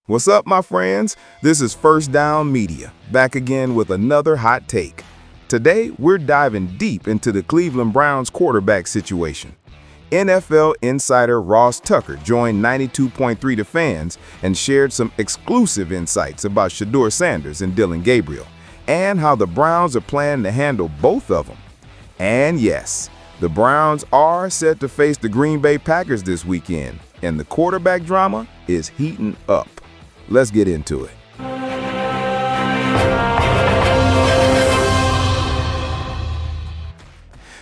What's up, my friends? This is First Down Media, back again with another hot take. Today, we're diving deep into the Cleveland Browns quarterback situation. NFL insider Ross Tucker joined 92.3 The Fans and shared some exclusive insights about Shedeur Sanders and Dylan Gabriel, and how the Browns are planning to handle both of them. And yes, the Browns are set to face the Green Bay Packers this weekend, and the quarterback drama is heating up. Let's get into it.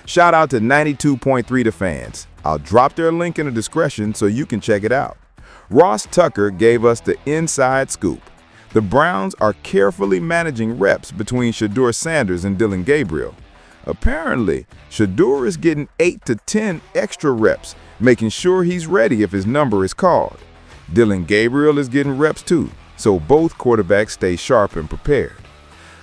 Shout out to 92.3 The Fans. I'll drop their link in the description so you can check it out. Ross Tucker gave us the inside scoop. The Browns are carefully managing reps between Shedeur Sanders and Dylan Gabriel. Apparently, Shedeur is getting 8 to 10 extra reps, making sure he's ready if his number is called. Dylan Gabriel is getting reps too, so both quarterbacks stay sharp and prepared.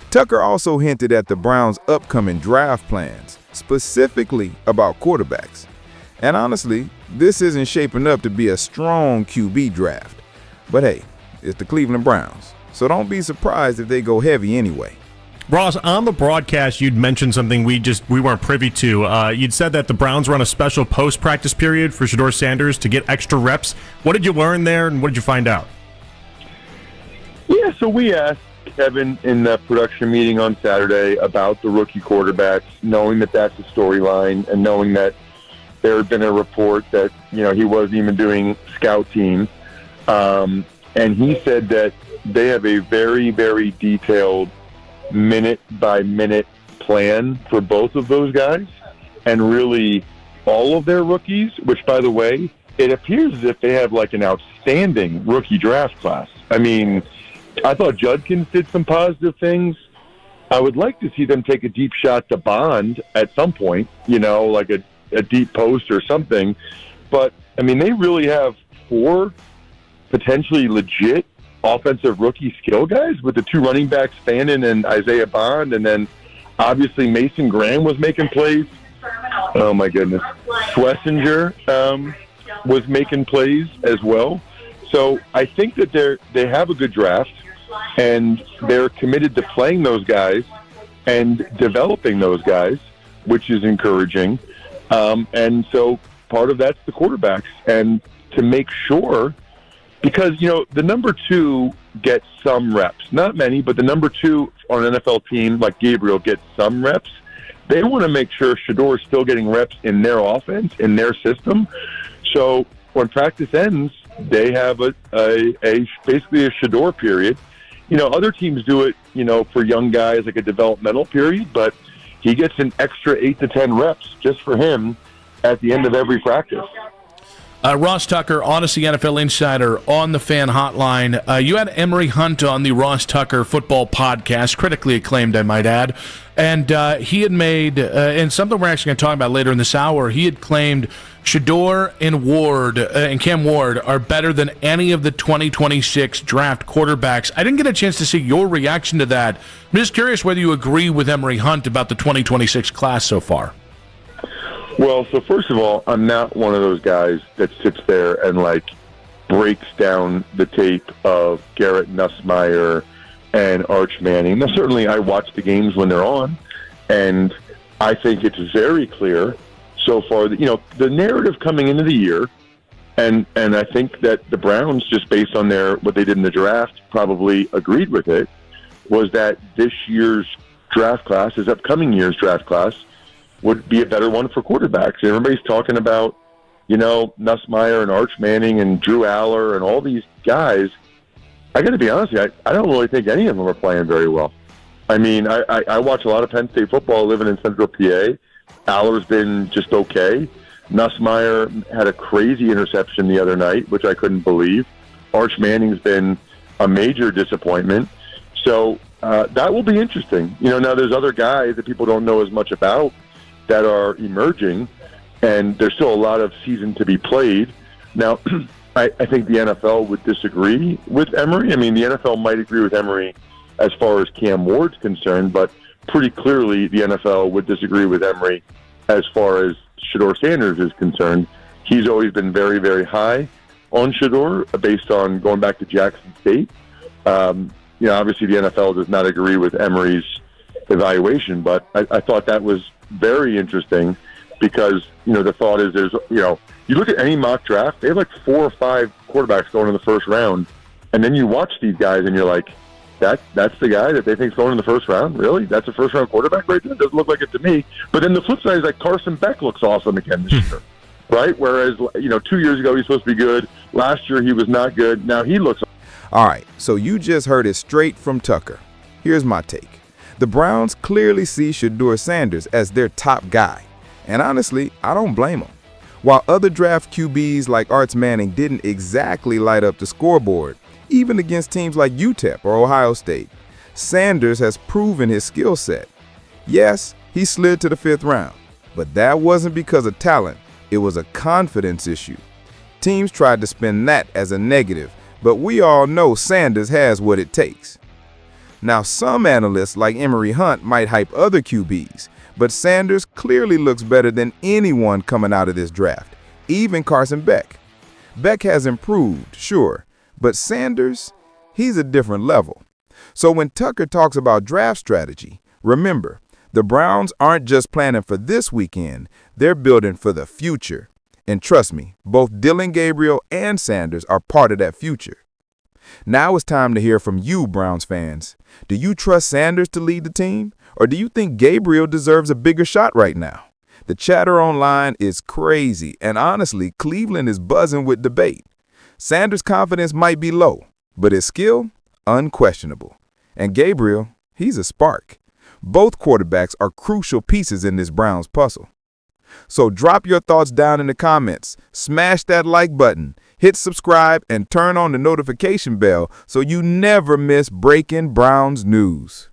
Tucker also hinted at the Browns' upcoming draft plans, specifically about quarterbacks. And honestly, this isn't shaping up to be a strong QB draft. But hey, it's the Cleveland Browns, so don't be surprised if they go heavy anyway. Ross, on the broadcast, you'd mentioned something we weren't privy to. You'd said that the Browns run a special post-practice period for Shedeur Sanders to get extra reps. What did you learn there, and what did you find out? Yeah, so we asked Kevin in the production meeting on Saturday about the rookie quarterbacks, knowing that that's a storyline and knowing that there had been a report that, he wasn't even doing scout team. And he said that they have a very, very detailed minute-by-minute plan for both of those guys and really all of their rookies, which, by the way, it appears as if they have like an outstanding rookie draft class. I mean, I thought Judkins did some positive things. I would like to see them take a deep shot to Bond at some point, like a deep post or something. But, I mean, they really have 4 potentially legit offensive rookie skill guys with the 2 running backs, Fannin and Isaiah Bond, and then obviously Mason Graham was making plays. Oh, my goodness. Schlesinger was making plays as well. So I think that they have a good draft, and they're committed to playing those guys and developing those guys, which is encouraging. And so part of that's the quarterbacks. And to make sure, because, the number 2 gets some reps. Not many, but the number 2 on an NFL team like Gabriel gets some reps. They want to make sure Shedeur is still getting reps in their offense, in their system. So when practice ends, they have basically a Shedeur period. Other teams do it, for young guys, like a developmental period, but he gets an extra 8 to 10 reps just for him at the end of every practice. Ross Tucker, Odyssey NFL Insider on the Fan Hotline. You had Emory Hunt on the Ross Tucker Football Podcast, critically acclaimed, I might add. And he had made, and something we're actually going to talk about later in this hour, he had claimed Shedeur and Cam Ward are better than any of the 2026 draft quarterbacks. I didn't get a chance to see your reaction to that. I'm just curious whether you agree with Emory Hunt about the 2026 class so far. Well, so first of all, I'm not one of those guys that sits there and breaks down the tape of Garrett Nussmeier and Arch Manning. Now, certainly I watch the games when they're on, and I think it's very clear so far that, the narrative coming into the year, and I think that the Browns, just based on what they did in the draft, probably agreed with it, was that this year's draft class, this upcoming year's draft class, would be a better one for quarterbacks. And everybody's talking about, Nussmeier and Arch Manning and Drew Aller and all these guys. I got to be honest with you, I don't really think any of them are playing very well. I mean, I watch a lot of Penn State football living in Central PA. Aller's been just okay. Nussmeier had a crazy interception the other night, which I couldn't believe. Arch Manning's been a major disappointment. So that will be interesting. Now there's other guys that people don't know as much about that are emerging, and there's still a lot of season to be played. Now, I think the NFL would disagree with Emory. I mean, the NFL might agree with Emory as far as Cam Ward's concerned, but pretty clearly the NFL would disagree with Emory as far as Shedeur Sanders is concerned. He's always been very, very high on Shedeur based on going back to Jackson State. Obviously the NFL does not agree with Emory's evaluation, but I thought that was very interesting because, the thought is you look at any mock draft, they have like 4 or 5 quarterbacks going in the first round, and then you watch these guys and you're like, that's the guy that they think's going in the first round? Really? That's a first-round quarterback right there? Doesn't look like it to me. But then the flip side is like Carson Beck looks awesome again this year, right? Whereas, 2 years ago he's supposed to be good. Last year he was not good. Now he looks. All right, so you just heard it straight from Tucker. Here's my take. The Browns clearly see Shedeur Sanders as their top guy. And honestly, I don't blame them. While other draft QBs like Arch Manning didn't exactly light up the scoreboard, even against teams like UTEP or Ohio State, Sanders has proven his skill set. Yes, he slid to the 5th round, but that wasn't because of talent. It was a confidence issue. Teams tried to spin that as a negative, but we all know Sanders has what it takes. Now, some analysts like Emory Hunt might hype other QBs, but Sanders clearly looks better than anyone coming out of this draft, even Carson Beck. Beck has improved, sure, but Sanders, he's a different level. So when Tucker talks about draft strategy, remember, the Browns aren't just planning for this weekend, they're building for the future. And trust me, both Dylan Gabriel and Sanders are part of that future. Now it's time to hear from you, Browns fans. Do you trust Sanders to lead the team? Or do you think Gabriel deserves a bigger shot right now? The chatter online is crazy, and honestly, Cleveland is buzzing with debate. Sanders' confidence might be low, but his skill, unquestionable. And Gabriel, he's a spark. Both quarterbacks are crucial pieces in this Browns puzzle. So drop your thoughts down in the comments, smash that like button, hit subscribe, and turn on the notification bell so you never miss breaking Browns news.